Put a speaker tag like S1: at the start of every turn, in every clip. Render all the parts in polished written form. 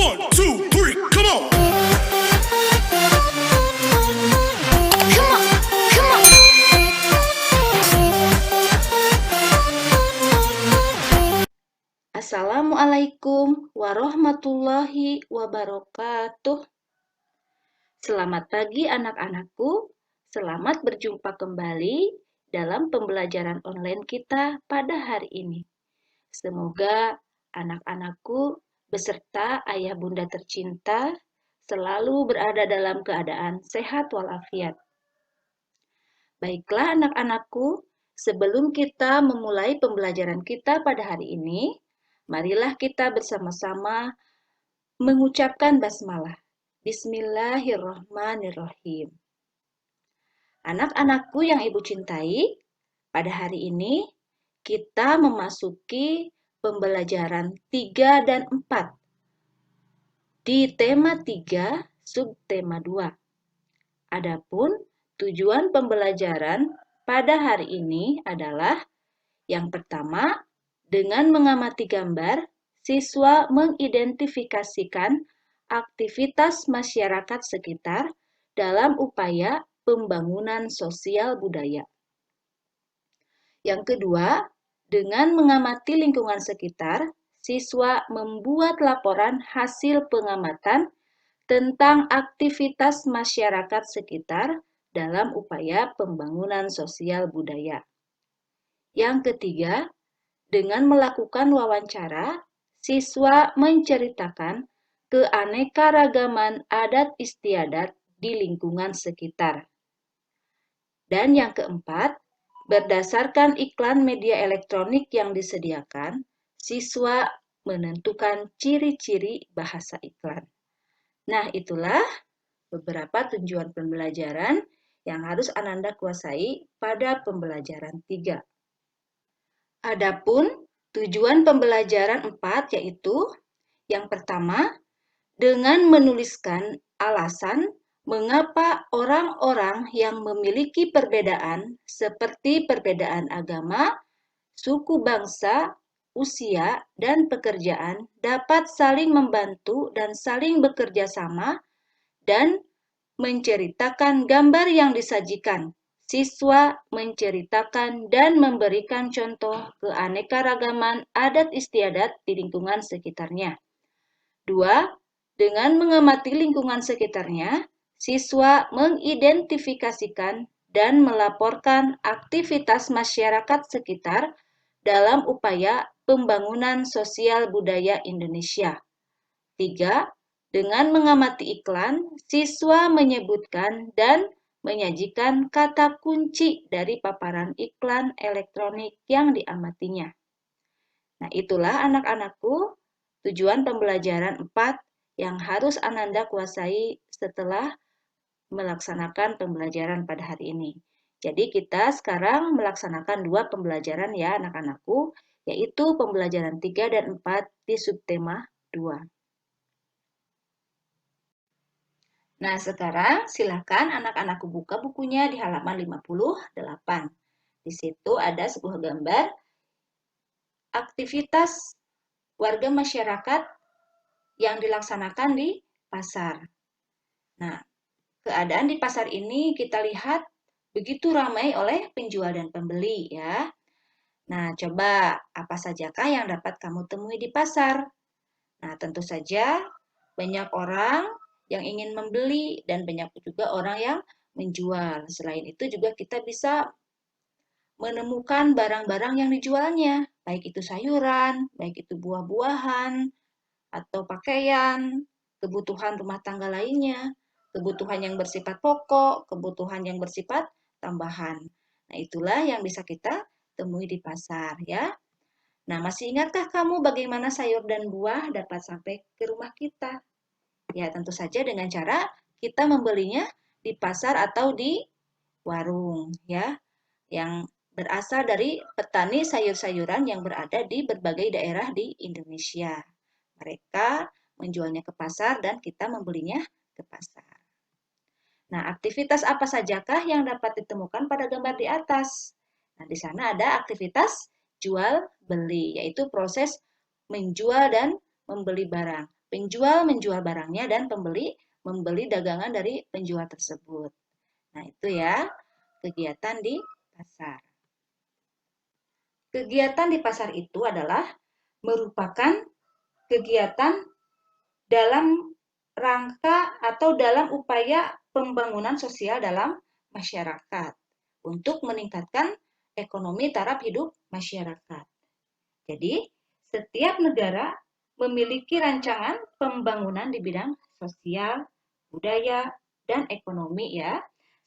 S1: 1, 2, 3, come on.
S2: Assalamualaikum warahmatullahi wabarakatuh. Selamat pagi anak-anakku. Selamat berjumpa kembali dalam pembelajaran online kita pada hari ini. Semoga anak-anakku beserta ayah bunda tercinta selalu berada dalam keadaan sehat walafiat. Baiklah anak-anakku, sebelum kita memulai pembelajaran kita pada hari ini, marilah kita bersama-sama mengucapkan basmalah. Bismillahirrahmanirrahim. Anak-anakku yang ibu cintai, pada hari ini kita memasuki pembelajaran 3 dan 4 di tema 3, subtema 2. Adapun tujuan pembelajaran pada hari ini adalah yang pertama, dengan mengamati gambar, siswa mengidentifikasikan aktivitas masyarakat sekitar dalam upaya pembangunan sosial budaya. Yang kedua, dengan mengamati lingkungan sekitar, siswa membuat laporan hasil pengamatan tentang aktivitas masyarakat sekitar dalam upaya pembangunan sosial budaya. Yang ketiga, dengan melakukan wawancara, siswa menceritakan keanekaragaman adat istiadat di lingkungan sekitar. Dan yang keempat, berdasarkan iklan media elektronik yang disediakan, siswa menentukan ciri-ciri bahasa iklan. Nah, itulah beberapa tujuan pembelajaran yang harus Ananda kuasai pada pembelajaran 3. Adapun tujuan pembelajaran 4 yaitu yang pertama, dengan menuliskan alasan mengapa orang-orang yang memiliki perbedaan seperti perbedaan agama, suku bangsa, usia, dan pekerjaan dapat saling membantu dan saling bekerja sama dan menceritakan gambar yang disajikan. Siswa menceritakan dan memberikan contoh keanekaragaman adat istiadat di lingkungan sekitarnya. 2. Dengan mengamati lingkungan sekitarnya, siswa mengidentifikasikan dan melaporkan aktivitas masyarakat sekitar dalam upaya pembangunan sosial budaya Indonesia. 3. Dengan mengamati iklan, siswa menyebutkan dan menyajikan kata kunci dari paparan iklan elektronik yang diamatinya. Nah, itulah anak-anakku tujuan pembelajaran 4 yang harus Ananda kuasai setelah melaksanakan pembelajaran pada hari ini. Jadi kita sekarang melaksanakan 2 pembelajaran ya anak-anakku, yaitu pembelajaran 3 dan 4 di subtema 2. Nah, sekarang silakan anak-anakku buka bukunya di halaman 58. Di situ ada sebuah gambar aktivitas warga masyarakat yang dilaksanakan di pasar. Nah, keadaan di pasar ini kita lihat begitu ramai oleh penjual dan pembeli ya. Nah, coba apa sajakah yang dapat kamu temui di pasar? Nah, tentu saja banyak orang yang ingin membeli dan banyak juga orang yang menjual. Selain itu juga kita bisa menemukan barang-barang yang dijualnya, baik itu sayuran, baik itu buah-buahan, atau pakaian, kebutuhan rumah tangga lainnya, kebutuhan yang bersifat pokok, kebutuhan yang bersifat tambahan. Nah, itulah yang bisa kita temui di pasar ya. Nah, masih ingatkah kamu bagaimana sayur dan buah dapat sampai ke rumah kita? Ya, tentu saja dengan cara kita membelinya di pasar atau di warung ya, yang berasal dari petani sayur-sayuran yang berada di berbagai daerah di Indonesia. Mereka menjualnya ke pasar dan kita membelinya ke pasar. Nah, aktivitas apa sajakah yang dapat ditemukan pada gambar di atas? Nah, di sana ada aktivitas jual beli, yaitu proses menjual dan membeli barang. penjual menjual barangnya dan pembeli membeli dagangan dari penjual tersebut. Nah, itu ya kegiatan di pasar. Kegiatan di pasar itu adalah merupakan kegiatan dalam rangka atau dalam upaya pembangunan sosial dalam masyarakat untuk meningkatkan ekonomi taraf hidup masyarakat. Jadi, setiap negara memiliki rancangan pembangunan di bidang sosial, budaya, dan ekonomi ya,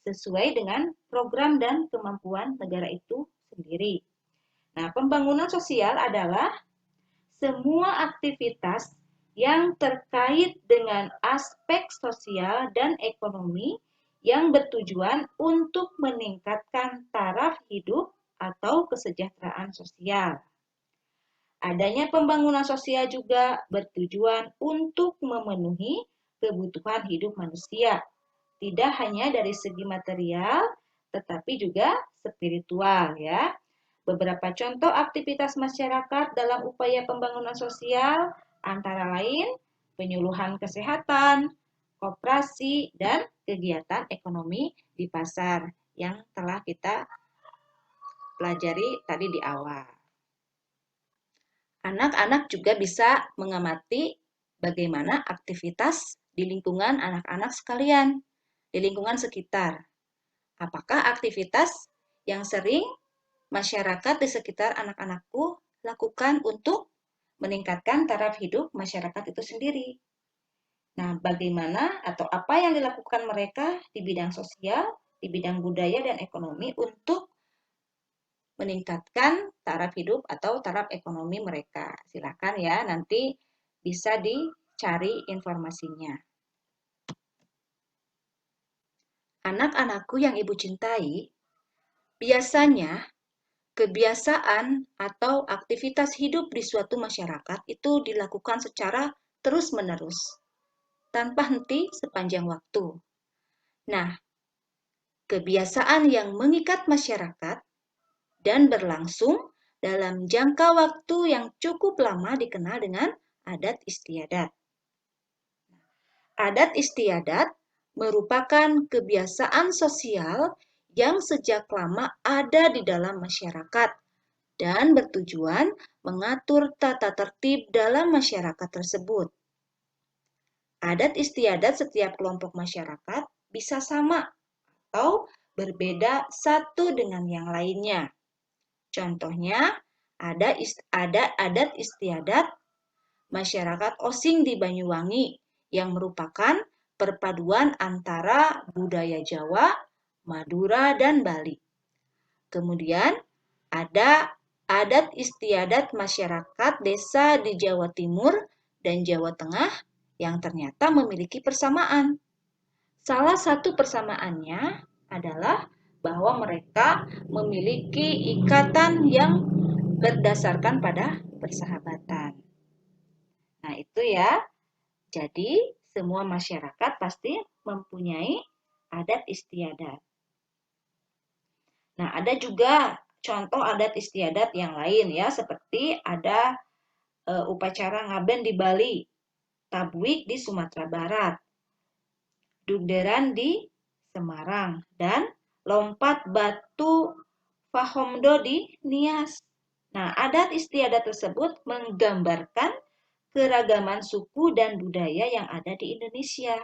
S2: sesuai dengan program dan kemampuan negara itu sendiri. Nah, pembangunan sosial adalah semua aktivitas yang terkait dengan aspek sosial dan ekonomi yang bertujuan untuk meningkatkan taraf hidup atau kesejahteraan sosial. Adanya pembangunan sosial juga bertujuan untuk memenuhi kebutuhan hidup manusia, tidak hanya dari segi material, tetapi juga spiritual ya. Beberapa contoh aktivitas masyarakat dalam upaya pembangunan sosial antara lain penyuluhan kesehatan, koperasi, dan kegiatan ekonomi di pasar yang telah kita pelajari tadi di awal. Anak-anak juga bisa mengamati bagaimana aktivitas di lingkungan anak-anak sekalian, di lingkungan sekitar. Apakah aktivitas yang sering masyarakat di sekitar anak-anakku lakukan untuk meningkatkan taraf hidup masyarakat itu sendiri? Nah, bagaimana atau apa yang dilakukan mereka di bidang sosial, di bidang budaya dan ekonomi untuk meningkatkan taraf hidup atau taraf ekonomi mereka. Silakan ya, nanti bisa dicari informasinya. Anak-anakku yang Ibu cintai, biasanya kebiasaan atau aktivitas hidup di suatu masyarakat itu dilakukan secara terus-menerus, tanpa henti sepanjang waktu. Nah, kebiasaan yang mengikat masyarakat dan berlangsung dalam jangka waktu yang cukup lama dikenal dengan adat istiadat. Adat istiadat merupakan kebiasaan sosial yang sejak lama ada di dalam masyarakat dan bertujuan mengatur tata tertib dalam masyarakat tersebut. Adat istiadat setiap kelompok masyarakat bisa sama atau berbeda satu dengan yang lainnya. Contohnya, ada adat istiadat masyarakat Osing di Banyuwangi yang merupakan perpaduan antara budaya Jawa, Madura, dan Bali. Kemudian, ada adat istiadat masyarakat desa di Jawa Timur dan Jawa Tengah yang ternyata memiliki persamaan. Salah satu persamaannya adalah bahwa mereka memiliki ikatan yang berdasarkan pada persahabatan. Nah, itu ya. Jadi, semua masyarakat pasti mempunyai adat istiadat. Nah, ada juga contoh adat istiadat yang lain ya, seperti ada upacara ngaben di Bali, Tabuik di Sumatera Barat, Dugderan di Semarang, dan lompat batu Fahomdo di Nias. Nah, adat istiadat tersebut menggambarkan keragaman suku dan budaya yang ada di Indonesia.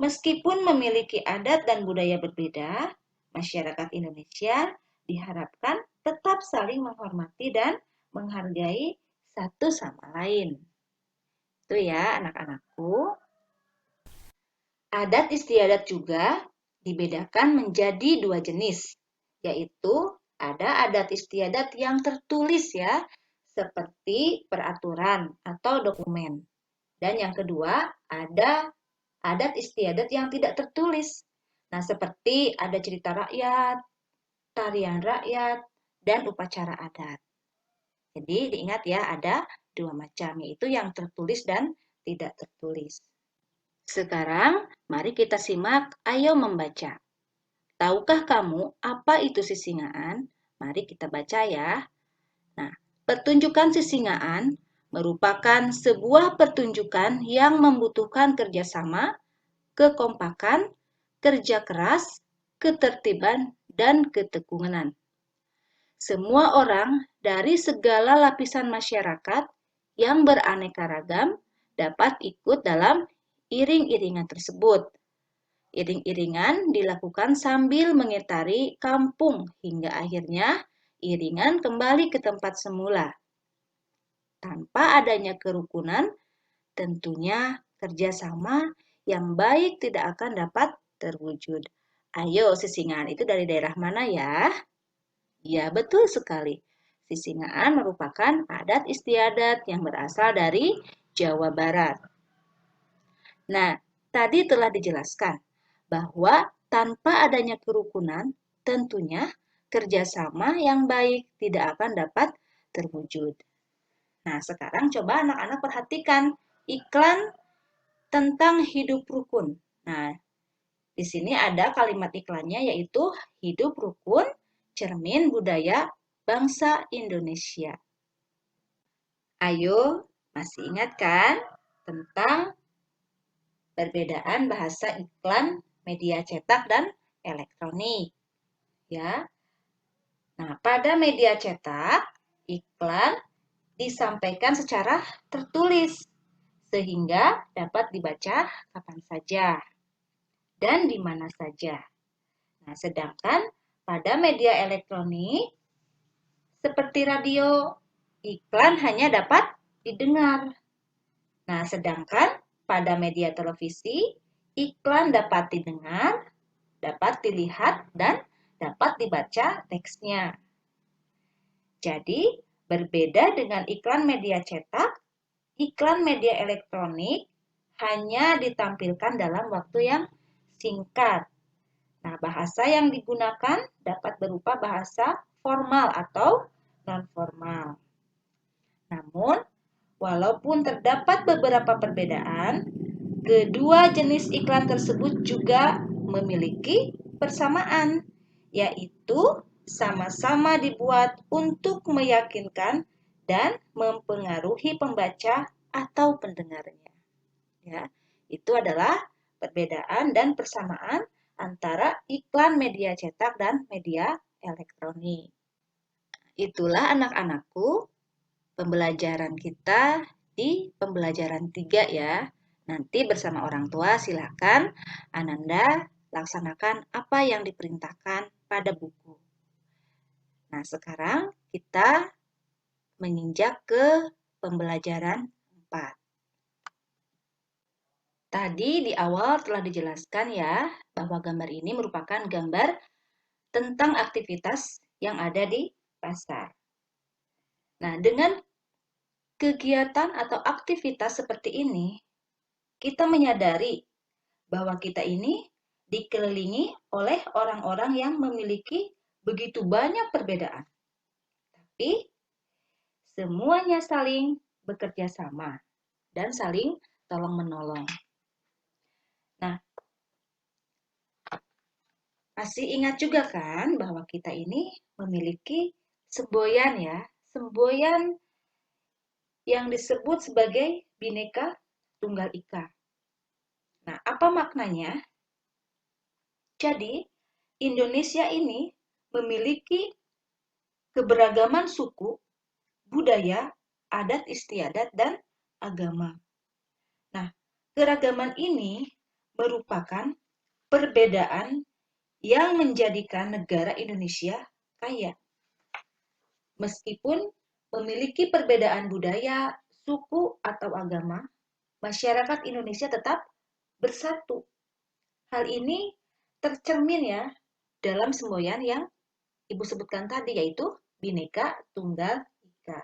S2: Meskipun memiliki adat dan budaya berbeda, masyarakat Indonesia diharapkan tetap saling menghormati dan menghargai satu sama lain. Itu ya anak-anakku. Adat istiadat juga dibedakan menjadi dua jenis, yaitu ada adat istiadat yang tertulis ya, seperti peraturan atau dokumen. Dan yang kedua, ada adat istiadat yang tidak tertulis. Nah, seperti ada cerita rakyat, tarian rakyat, dan upacara adat. Jadi diingat ya, ada dua macam, yaitu yang tertulis dan tidak tertulis. Sekarang, mari kita simak Ayo Membaca. Tahukah kamu apa itu sisingaan? Mari kita baca ya. Nah, pertunjukan sisingaan merupakan sebuah pertunjukan yang membutuhkan kerjasama, kekompakan, kerja keras, ketertiban, dan ketekunan. Semua orang dari segala lapisan masyarakat yang beraneka ragam dapat ikut dalam iring-iringan tersebut. Iring-iringan dilakukan sambil mengitari kampung hingga akhirnya iringan kembali ke tempat semula. Tanpa adanya kerukunan, tentunya kerjasama yang baik tidak akan dapat terwujud. Ayo, Sisingaan itu dari daerah mana ya? Ya, betul sekali. Sisingaan merupakan adat istiadat yang berasal dari Jawa Barat. Nah, tadi telah dijelaskan bahwa tanpa adanya kerukunan, tentunya kerjasama yang baik tidak akan dapat terwujud. Nah, sekarang coba anak-anak perhatikan iklan tentang hidup rukun. Nah, di sini ada kalimat iklannya yaitu hidup rukun, cermin budaya bangsa Indonesia. Ayo, masih ingat kan tentang perbedaan bahasa iklan media cetak dan elektronik? Ya. Nah, pada media cetak, iklan disampaikan secara tertulis sehingga dapat dibaca kapan saja dan di mana saja. Nah, sedangkan pada media elektronik seperti radio, iklan hanya dapat didengar. Nah, sedangkan pada media televisi, iklan dapat didengar, dapat dilihat, dan dapat dibaca teksnya. Jadi, berbeda dengan iklan media cetak, iklan media elektronik hanya ditampilkan dalam waktu yang singkat. Nah, bahasa yang digunakan dapat berupa bahasa formal atau non-formal. Namun, walaupun terdapat beberapa perbedaan, kedua jenis iklan tersebut juga memiliki persamaan, yaitu sama-sama dibuat untuk meyakinkan dan mempengaruhi pembaca atau pendengarnya. Ya, itu adalah perbedaan dan persamaan antara iklan media cetak dan media elektronik. Itulah anak-anakku pembelajaran kita di pembelajaran 3 ya. Nanti bersama orang tua silakan Ananda laksanakan apa yang diperintahkan pada buku. Nah, sekarang kita menginjak ke pembelajaran 4. Tadi di awal telah dijelaskan ya bahwa gambar ini merupakan gambar tentang aktivitas yang ada di pasar. Nah, dengan kegiatan atau aktivitas seperti ini, kita menyadari bahwa kita ini dikelilingi oleh orang-orang yang memiliki begitu banyak perbedaan. Tapi semuanya saling bekerja sama dan saling tolong-menolong. Nah, masih ingat juga kan bahwa kita ini memiliki semboyan ya, semboyan yang disebut sebagai Bhinneka Tunggal Ika. Nah, apa maknanya? Jadi, Indonesia ini memiliki keberagaman suku, budaya, adat istiadat, dan agama. Nah, keragaman ini merupakan perbedaan yang menjadikan negara Indonesia kaya. Meskipun memiliki perbedaan budaya, suku, atau agama, masyarakat Indonesia tetap bersatu. Hal ini tercermin ya dalam semboyan yang Ibu sebutkan tadi, yaitu Bhinneka Tunggal Ika,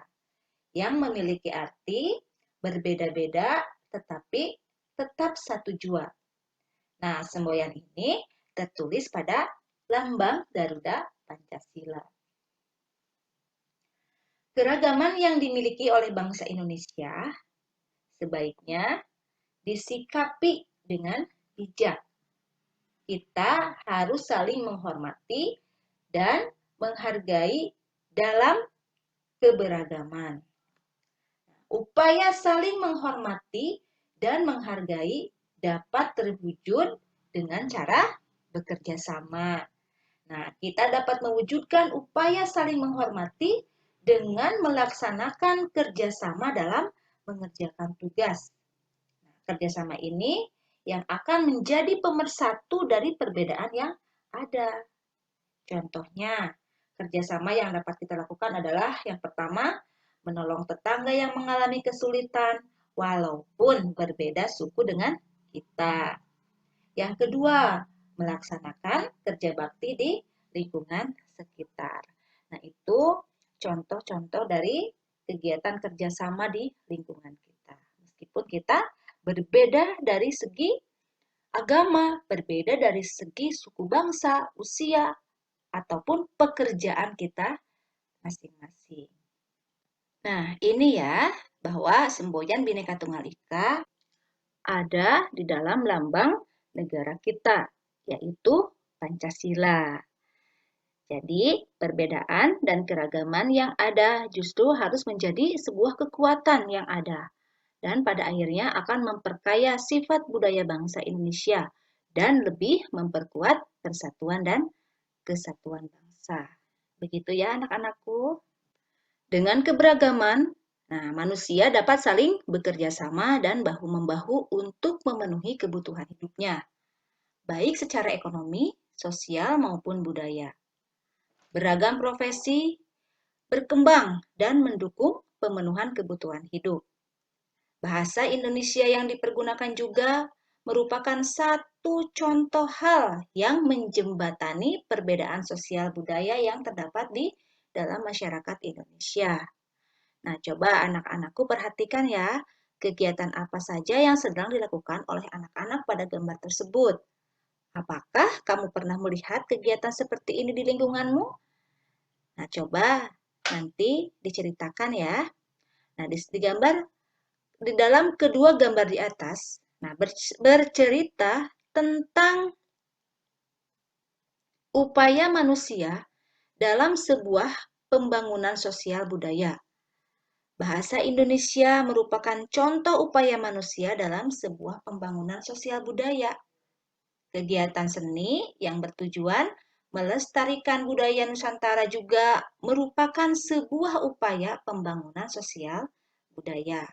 S2: yang memiliki arti berbeda-beda tetapi tetap satu jua. Nah, semboyan ini tertulis pada lambang Garuda Pancasila. Keragaman yang dimiliki oleh bangsa Indonesia sebaiknya disikapi dengan bijak. Kita harus saling menghormati dan menghargai dalam keberagaman. Upaya saling menghormati dan menghargai dapat terwujud dengan cara bekerja sama. Nah, kita dapat mewujudkan upaya saling menghormati dengan melaksanakan kerjasama dalam mengerjakan tugas. Nah, kerjasama ini yang akan menjadi pemersatu dari perbedaan yang ada. Contohnya, kerjasama yang dapat kita lakukan adalah yang pertama, menolong tetangga yang mengalami kesulitan walaupun berbeda suku dengan kita. Yang kedua, melaksanakan kerja bakti di lingkungan sekitar. Nah, itu contoh-contoh dari kegiatan kerjasama di lingkungan kita. Meskipun kita berbeda dari segi agama, berbeda dari segi suku bangsa, usia, ataupun pekerjaan kita masing-masing. Nah, ini ya, bahwa semboyan Bhinneka Tunggal Ika ada di dalam lambang negara kita, yaitu Pancasila. Jadi, perbedaan dan keragaman yang ada justru harus menjadi sebuah kekuatan yang ada, dan pada akhirnya akan memperkaya sifat budaya bangsa Indonesia dan lebih memperkuat persatuan dan kesatuan bangsa. Begitu ya anak-anakku. Dengan keberagaman, nah, manusia dapat saling bekerja sama dan bahu-membahu untuk memenuhi kebutuhan hidupnya, baik secara ekonomi, sosial, maupun budaya. Beragam profesi berkembang dan mendukung pemenuhan kebutuhan hidup. Bahasa Indonesia yang dipergunakan juga merupakan satu contoh hal yang menjembatani perbedaan sosial budaya yang terdapat di dalam masyarakat Indonesia. Nah, coba anak-anakku perhatikan ya, kegiatan apa saja yang sedang dilakukan oleh anak-anak pada gambar tersebut. Apakah kamu pernah melihat kegiatan seperti ini di lingkunganmu? Nah, coba nanti diceritakan ya. Nah, di dalam kedua gambar di atas, nah bercerita tentang upaya manusia dalam sebuah pembangunan sosial budaya. Bahasa Indonesia merupakan contoh upaya manusia dalam sebuah pembangunan sosial budaya. Kegiatan seni yang bertujuan melestarikan budaya Nusantara juga merupakan sebuah upaya pembangunan sosial budaya.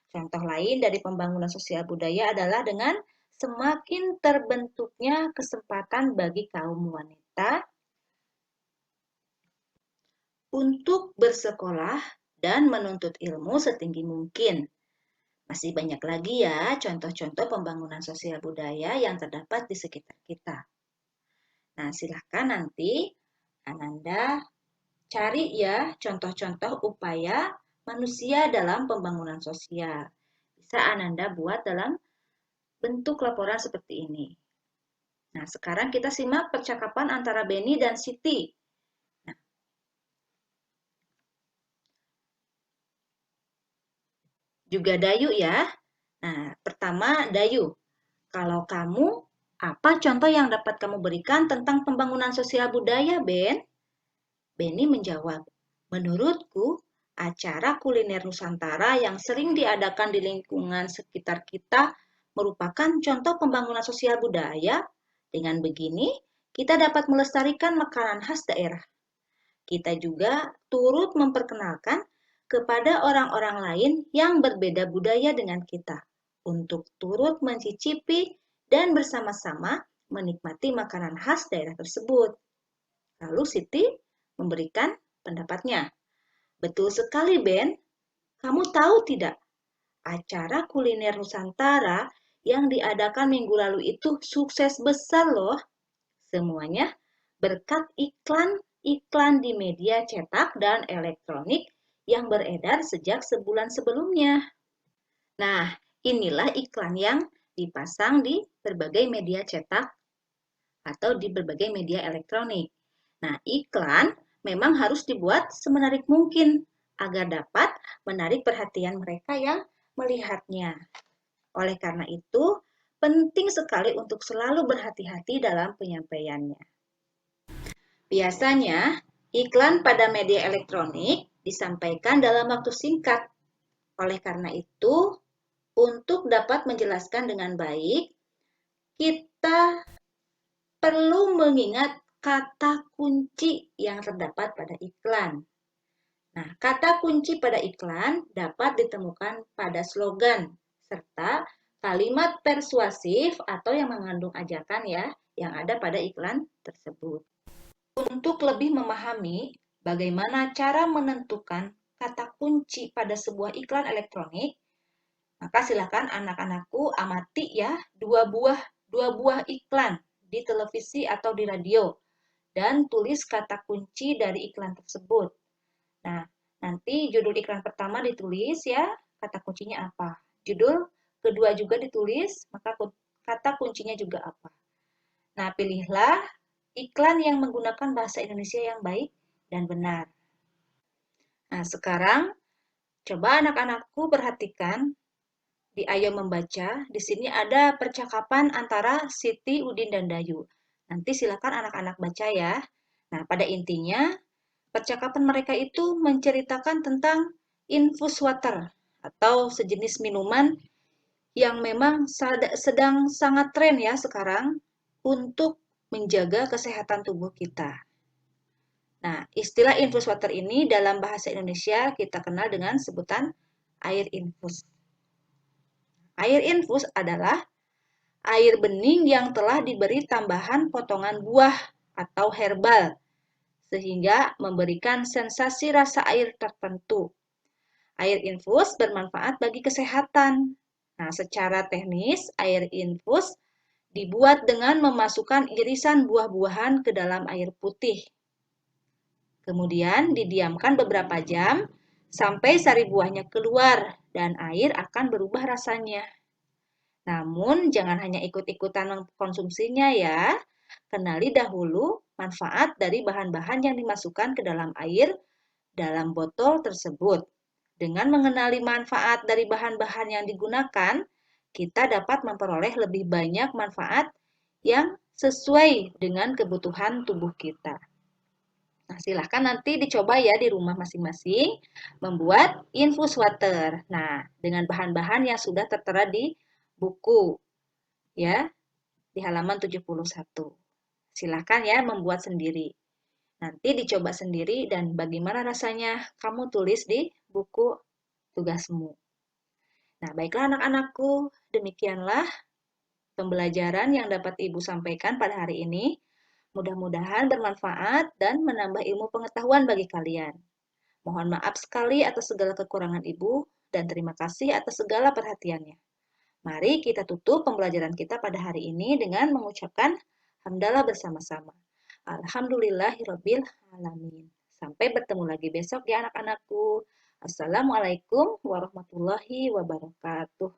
S2: Contoh lain dari pembangunan sosial budaya adalah dengan semakin terbentuknya kesempatan bagi kaum wanita untuk bersekolah dan menuntut ilmu setinggi mungkin. Masih banyak lagi ya contoh-contoh pembangunan sosial budaya yang terdapat di sekitar kita. Nah, silahkan nanti Ananda cari ya contoh-contoh upaya manusia dalam pembangunan sosial. Bisa Ananda buat dalam bentuk laporan seperti ini. Nah, sekarang kita simak percakapan antara Benny dan Siti. Nah, juga Dayu ya. Nah, pertama Dayu. Kalau kamu, apa contoh yang dapat kamu berikan tentang pembangunan sosial budaya, Ben? Benny menjawab, menurutku, acara kuliner Nusantara yang sering diadakan di lingkungan sekitar kita merupakan contoh pembangunan sosial budaya. Dengan begini, kita dapat melestarikan makanan khas daerah. Kita juga turut memperkenalkan kepada orang-orang lain yang berbeda budaya dengan kita untuk turut mencicipi dan bersama-sama menikmati makanan khas daerah tersebut. Lalu Siti memberikan pendapatnya. Betul sekali, Ben. Kamu tahu tidak, acara kuliner Nusantara yang diadakan minggu lalu itu sukses besar loh. Semuanya berkat iklan-iklan di media cetak dan elektronik yang beredar sejak sebulan sebelumnya. Nah, inilah iklan yang dipasang di berbagai media cetak atau di berbagai media elektronik. Nah, iklan memang harus dibuat semenarik mungkin agar dapat menarik perhatian mereka yang melihatnya. Oleh karena itu, penting sekali untuk selalu berhati-hati dalam penyampaiannya. Biasanya, iklan pada media elektronik disampaikan dalam waktu singkat Oleh karena itu, untuk dapat menjelaskan dengan baik, kita perlu mengingat kata kunci yang terdapat pada iklan. Nah, kata kunci pada iklan dapat ditemukan pada slogan serta kalimat persuasif atau yang mengandung ajakan ya, yang ada pada iklan tersebut. Untuk lebih memahami bagaimana cara menentukan kata kunci pada sebuah iklan elektronik, maka silakan anak-anakku amati ya dua buah iklan di televisi atau di radio dan tulis kata kunci dari iklan tersebut. Nah, nanti judul iklan pertama ditulis ya, kata kuncinya apa. Judul kedua juga ditulis, maka kata kuncinya juga apa. Nah, pilihlah iklan yang menggunakan bahasa Indonesia yang baik dan benar. Nah, sekarang coba anak-anakku perhatikan di Ayo Membaca, di sini ada percakapan antara Siti, Udin, dan Dayu. Nanti silakan anak-anak baca ya. Nah, pada intinya, percakapan mereka itu menceritakan tentang infus water atau sejenis minuman yang memang sedang sangat tren ya sekarang untuk menjaga kesehatan tubuh kita. Nah, istilah infus water ini dalam bahasa Indonesia kita kenal dengan sebutan air infus. Air infus adalah air bening yang telah diberi tambahan potongan buah atau herbal, sehingga memberikan sensasi rasa air tertentu. Air infus bermanfaat bagi kesehatan. Nah, secara teknis, air infus dibuat dengan memasukkan irisan buah-buahan ke dalam air putih. Kemudian didiamkan beberapa jam sampai sari buahnya keluar dan air akan berubah rasanya. Namun, jangan hanya ikut-ikutan mengkonsumsinya ya. Kenali dahulu manfaat dari bahan-bahan yang dimasukkan ke dalam air dalam botol tersebut. Dengan mengenali manfaat dari bahan-bahan yang digunakan, kita dapat memperoleh lebih banyak manfaat yang sesuai dengan kebutuhan tubuh kita. Nah, silahkan nanti dicoba ya di rumah masing-masing membuat infus water. Nah, dengan bahan-bahan yang sudah tertera di buku ya, di halaman 71. Silahkan ya membuat sendiri. Nanti dicoba sendiri dan bagaimana rasanya kamu tulis di buku tugasmu. Nah, baiklah anak-anakku, demikianlah pembelajaran yang dapat Ibu sampaikan pada hari ini. Mudah-mudahan bermanfaat dan menambah ilmu pengetahuan bagi kalian. Mohon maaf sekali atas segala kekurangan Ibu dan terima kasih atas segala perhatiannya. Mari kita tutup pembelajaran kita pada hari ini dengan mengucapkan hamdalah bersama-sama. Alhamdulillahirabbil alamin. Sampai bertemu lagi besok ya anak-anakku. Assalamualaikum warahmatullahi wabarakatuh.